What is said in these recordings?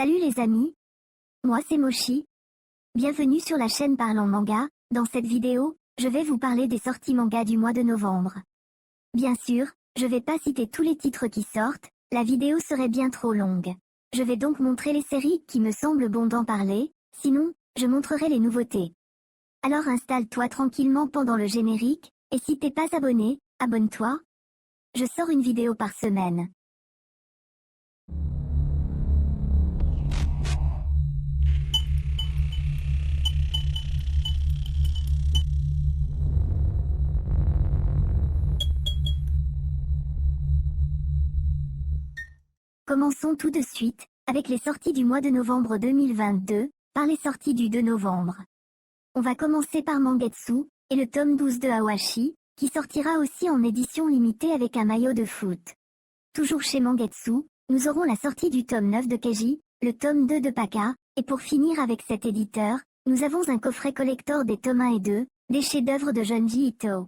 Salut les amis, moi c'est Mochi. Bienvenue sur la chaîne Parlons Manga. Dans cette vidéo, je vais vous parler des sorties manga du mois de novembre. Bien sûr, je vais pas citer tous les titres qui sortent, la vidéo serait bien trop longue. Je vais donc montrer les séries qui me semblent bon d'en parler, sinon, je montrerai les nouveautés. Alors installe-toi tranquillement pendant le générique, et si t'es pas abonné, abonne-toi. Je sors une vidéo par semaine. Commençons tout de suite, avec les sorties du mois de novembre 2022, par les sorties du 2 novembre. On va commencer par Mangetsu, et le tome 12 de Awashi, qui sortira aussi en édition limitée avec un maillot de foot. Toujours chez Mangetsu, nous aurons la sortie du tome 9 de Keiji, le tome 2 de Paka, et pour finir avec cet éditeur, nous avons un coffret collector des tomes 1 et 2, des chefs-d'œuvre de Junji Ito.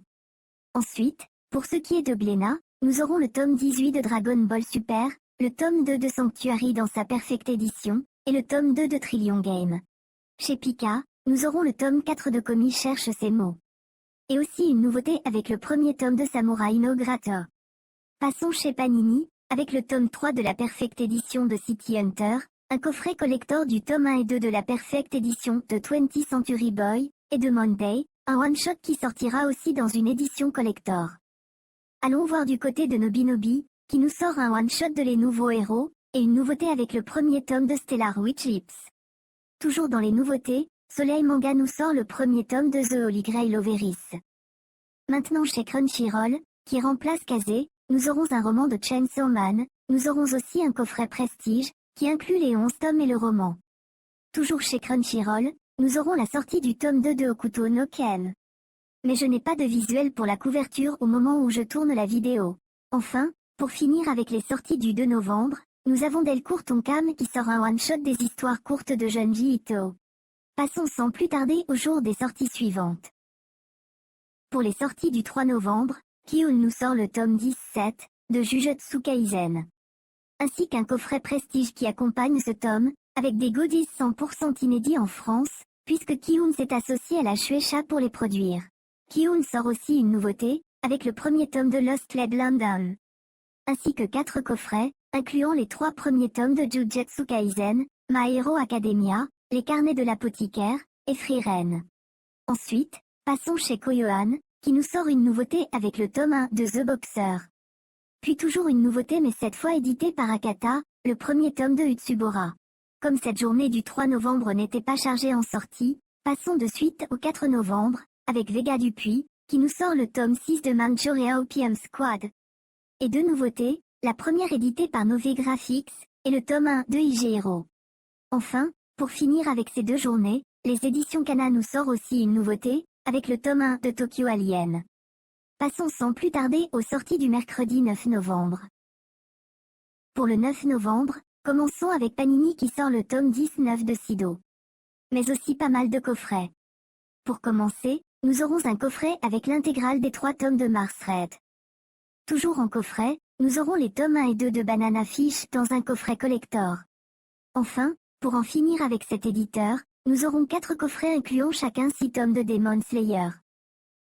Ensuite, pour ce qui est de Glénat, nous aurons le tome 18 de Dragon Ball Super, le tome 2 de Sanctuary dans sa Perfect Edition, et le tome 2 de Trillion Game. Chez Pika, nous aurons le tome 4 de Komi cherche ses mots. Et aussi une nouveauté avec le premier tome de Samurai no Grata. Passons chez Panini, avec le tome 3 de la Perfect Edition de City Hunter, un coffret collector du tome 1 et 2 de la Perfect Edition de 20th Century Boy, et de Monday, un one-shot qui sortira aussi dans une édition collector. Allons voir du côté de Nobinobi, qui nous sort un one-shot de Les Nouveaux Héros, et une nouveauté avec le premier tome de Stellar Witch Lips. Toujours dans les nouveautés, Soleil Manga nous sort le premier tome de The Holy Grail Overis. Maintenant chez Crunchyroll, qui remplace Kazé, nous aurons un roman de Chainsaw Man, nous aurons aussi un coffret Prestige, qui inclut les 11 tomes et le roman. Toujours chez Crunchyroll, nous aurons la sortie du tome 2 de Hokuto no Ken. Mais je n'ai pas de visuel pour la couverture au moment où je tourne la vidéo. Enfin, pour finir avec les sorties du 2 novembre, nous avons Delcourt Tonkam qui sort un one-shot des histoires courtes de Junji Ito. Passons sans plus tarder au jour des sorties suivantes. Pour les sorties du 3 novembre, Kiun nous sort le tome 17 de Jujutsu Kaisen. Ainsi qu'un coffret Prestige qui accompagne ce tome, avec des goodies 100% inédits en France, puisque Kiun s'est associé à la Shueisha pour les produire. Kiun sort aussi une nouveauté, avec le premier tome de Lost Lead London. Ainsi que 4 coffrets, incluant les 3 premiers tomes de Jujutsu Kaisen, My Hero Academia, Les Carnets de l'Apothicaire, et Frieren. Ensuite, passons chez Koyoan, qui nous sort une nouveauté avec le tome 1 de The Boxer. Puis toujours une nouveauté mais cette fois éditée par Akata, le premier tome de Utsubora. Comme cette journée du 3 novembre n'était pas chargée en sortie, passons de suite au 4 novembre, avec Vega Dupuis, qui nous sort le tome 6 de Manchuria Opium Squad. Et deux nouveautés, la première éditée par Nové Graphics, et le tome 1 de IG Hero. Enfin, pour finir avec ces deux journées, les éditions Kana nous sort aussi une nouveauté, avec le tome 1 de Tokyo Alien. Passons sans plus tarder aux sorties du mercredi 9 novembre. Pour le 9 novembre, commençons avec Panini qui sort le tome 19 de Sido. Mais aussi pas mal de coffrets. Pour commencer, nous aurons un coffret avec l'intégrale des 3 tomes de Mars Red. Toujours en coffret, nous aurons les tomes 1 et 2 de Banana Fish dans un coffret collector. Enfin, pour en finir avec cet éditeur, nous aurons 4 coffrets incluant chacun 6 tomes de Demon Slayer.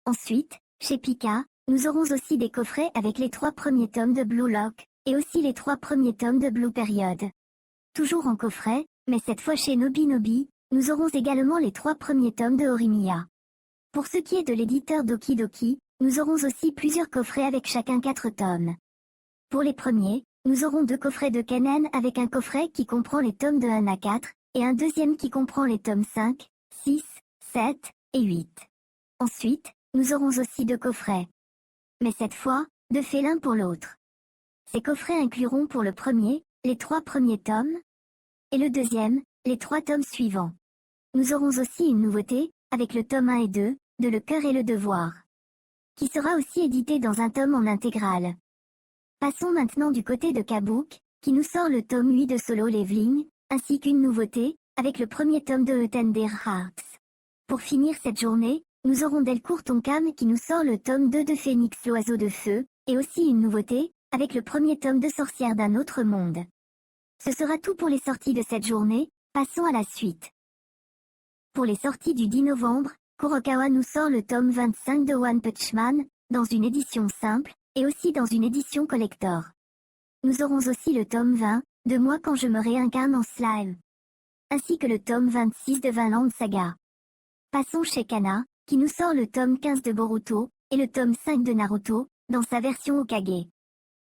Ensuite, chez Pika, nous aurons aussi des coffrets avec les 3 premiers tomes de Blue Lock, et aussi les 3 premiers tomes de Blue Period. Toujours en coffret, mais cette fois chez Nobinobi, nous aurons également les 3 premiers tomes de Horimiya. Pour ce qui est de l'éditeur Doki Doki, nous aurons aussi plusieurs coffrets avec chacun 4 tomes. Pour les premiers, nous aurons 2 coffrets de Kennen avec un coffret qui comprend les tomes de 1 à 4, et un deuxième qui comprend les tomes 5, 6, 7 et 8. Ensuite, nous aurons aussi 2 coffrets. Mais cette fois, 2 félins pour l'autre. Ces coffrets incluront pour le premier, les 3 premiers tomes, et le deuxième, les 3 tomes suivants. Nous aurons aussi une nouveauté, avec le tome 1 et 2, de Le Cœur et le Devoir, qui sera aussi édité dans un tome en intégrale. Passons maintenant du côté de Kabook, qui nous sort le tome 8 de Solo Leveling, ainsi qu'une nouveauté, avec le premier tome de Tender Hearts. Pour finir cette journée, nous aurons Delcourt Tonkam qui nous sort le tome 2 de Phénix l'Oiseau de Feu, et aussi une nouveauté, avec le premier tome de Sorcière d'un autre monde. Ce sera tout pour les sorties de cette journée, passons à la suite. Pour les sorties du 10 novembre, Kurokawa nous sort le tome 25 de One Punch Man, dans une édition simple, et aussi dans une édition collector. Nous aurons aussi le tome 20, de Moi quand je me réincarne en slime, ainsi que le tome 26 de Vinland Saga. Passons chez Kana, qui nous sort le tome 15 de Boruto, et le tome 5 de Naruto, dans sa version Hokage.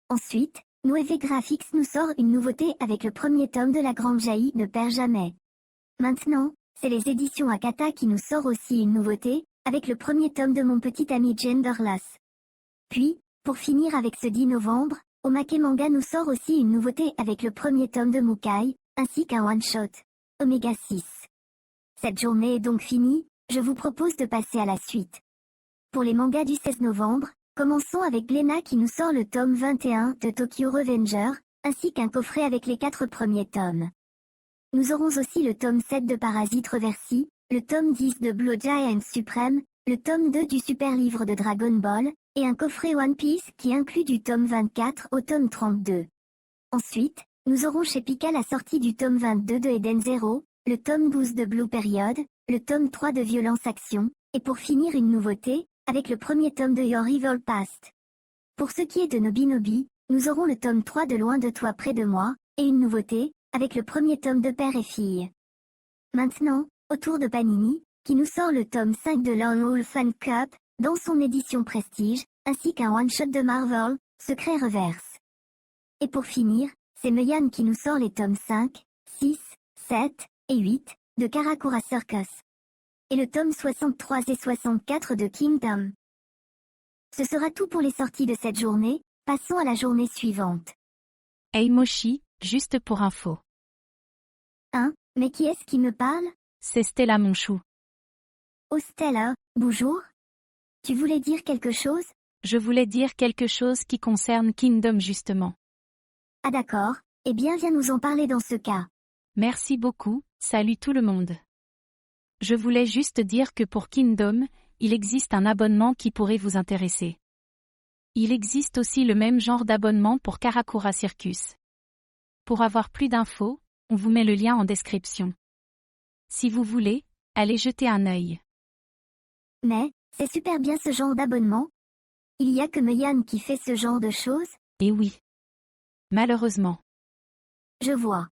Ensuite, Nueve Graphics nous sort une nouveauté avec le premier tome de La Grande Jaillie ne perd jamais. Maintenant, c'est les éditions Akata qui nous sort aussi une nouveauté, avec le premier tome de Mon petit ami Genderless. Puis, pour finir avec ce 10 novembre, Omake Manga nous sort aussi une nouveauté avec le premier tome de Mukai, ainsi qu'un one-shot, Omega 6. Cette journée est donc finie, je vous propose de passer à la suite. Pour les mangas du 16 novembre, commençons avec Glénat qui nous sort le tome 21 de Tokyo Revenger, ainsi qu'un coffret avec les 4 premiers tomes. Nous aurons aussi le tome 7 de Parasite Reversi, le tome 10 de Blue Giant Supreme, le tome 2 du super livre de Dragon Ball, et un coffret One Piece qui inclut du tome 24 au tome 32. Ensuite, nous aurons chez Pika la sortie du tome 22 de Eden Zero, le tome 12 de Blue Period, le tome 3 de Violence Action, et pour finir une nouveauté, avec le premier tome de Your Evil Past. Pour ce qui est de Nobi Nobi, nous aurons le tome 3 de Loin de toi près de moi, et une nouveauté, avec le premier tome de Père et Fille. Maintenant, au tour de Panini, qui nous sort le tome 5 de Lone Wolf Fan Cup, dans son édition Prestige, ainsi qu'un one-shot de Marvel, Secret Reverse. Et pour finir, c'est Meian qui nous sort les tomes 5, 6, 7 et 8 de Karakura Circus. Et le tome 63 et 64 de Kingdom. Ce sera tout pour les sorties de cette journée, passons à la journée suivante. Hey Moshi, juste pour info. Hein, mais qui est-ce qui me parle? C'est Stella mon chou. Oh Stella, bonjour. Tu voulais dire quelque chose? Je voulais dire quelque chose qui concerne Kingdom justement. Ah d'accord, eh bien viens nous en parler dans ce cas. Merci beaucoup, salut tout le monde. Je voulais juste dire que pour Kingdom, il existe un abonnement qui pourrait vous intéresser. Il existe aussi le même genre d'abonnement pour Karakura Circus. Pour avoir plus d'infos, on vous met le lien en description. Si vous voulez, allez jeter un œil. Mais, c'est super bien ce genre d'abonnement. Il y a que Meian qui fait ce genre de choses? Et oui. Malheureusement. Je vois.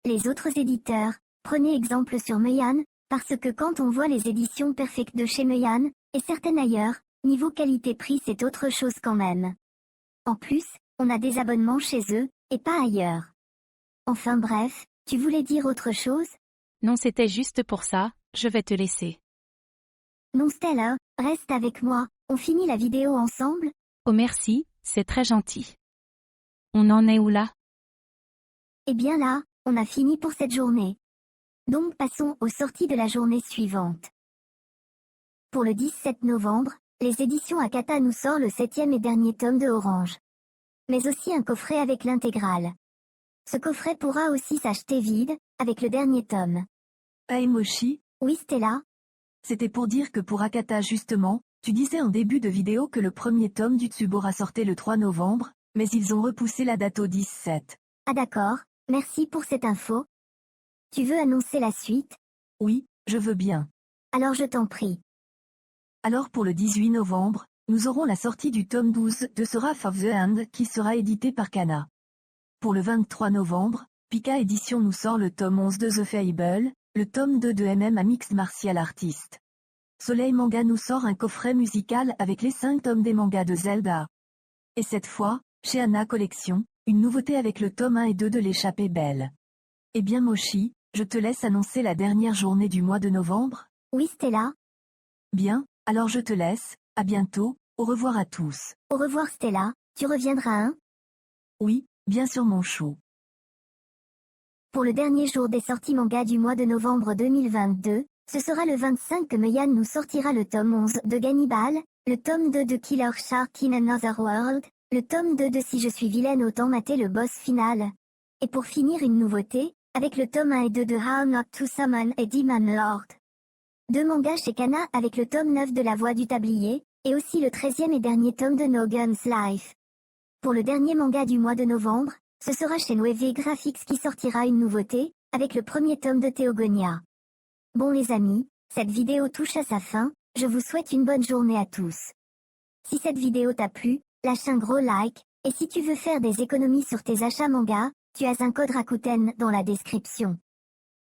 Les autres éditeurs, prenez exemple sur Meian, parce que quand on voit les éditions perfectes de chez Meian, et certaines ailleurs, niveau qualité-prix c'est autre chose quand même. En plus, on a des abonnements chez eux, et pas ailleurs. Enfin bref, tu voulais dire autre chose? Non, c'était juste pour ça, je vais te laisser. Non Stella, reste avec moi, on finit la vidéo ensemble? Oh merci, c'est très gentil. On en est où là? Eh bien là, on a fini pour cette journée. Donc passons aux sorties de la journée suivante. Pour le 17 novembre, les éditions Akata nous sort le 7e et dernier tome de Orange. Mais aussi un coffret avec l'intégrale. Ce coffret pourra aussi s'acheter vide, avec le dernier tome. Hey Moshi, Oui Stella? c'était pour dire que pour Akata justement, tu disais en début de vidéo que le premier tome du Tsubora sortait le 3 novembre, mais ils ont repoussé la date au 17. Ah d'accord, merci pour cette info. Tu veux annoncer la suite? Oui, je veux bien. Alors je t'en prie. Alors pour le 18 novembre, nous aurons la sortie du tome 12 de Seraph of the End qui sera édité par Kana. Pour le 23 novembre, Pika Édition nous sort le tome 11 de The Fable, le tome 2 de MMA Mixed Martial Artist. Soleil Manga nous sort un coffret musical avec les 5 tomes des mangas de Zelda. Et cette fois, chez Anna Collection, une nouveauté avec le tome 1 et 2 de L'échappée belle. Eh bien Moshi, je te laisse annoncer la dernière journée du mois de novembre? Oui Stella? Bien, alors je te laisse, à bientôt, au revoir à tous. Au revoir Stella, tu reviendras hein? Oui, bien sûr mon chou. Pour le dernier jour des sorties manga du mois de novembre 2022, ce sera le 25 que Meian nous sortira le tome 11 de Gannibal, le tome 2 de Killer Shark in Another World, le tome 2 de Si je suis vilaine autant mater le boss final. Et pour finir une nouveauté, avec le tome 1 et 2 de How Not to Summon et Demon Lord. 2 mangas chez Kana avec le tome 9 de La Voix du Tablier, et aussi le 13e et dernier tome de No Guns Life. Pour le dernier manga du mois de novembre, ce sera chez Loewe Graphics qui sortira une nouveauté, avec le premier tome de Théogonia. Bon les amis, cette vidéo touche à sa fin, je vous souhaite une bonne journée à tous. Si cette vidéo t'a plu, lâche un gros like, et si tu veux faire des économies sur tes achats manga, tu as un code Rakuten dans la description.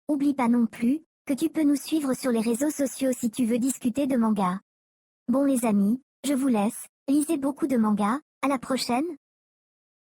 Oublie pas non plus, que tu peux nous suivre sur les réseaux sociaux si tu veux discuter de manga. Bon les amis, je vous laisse, lisez beaucoup de manga, à la prochaine.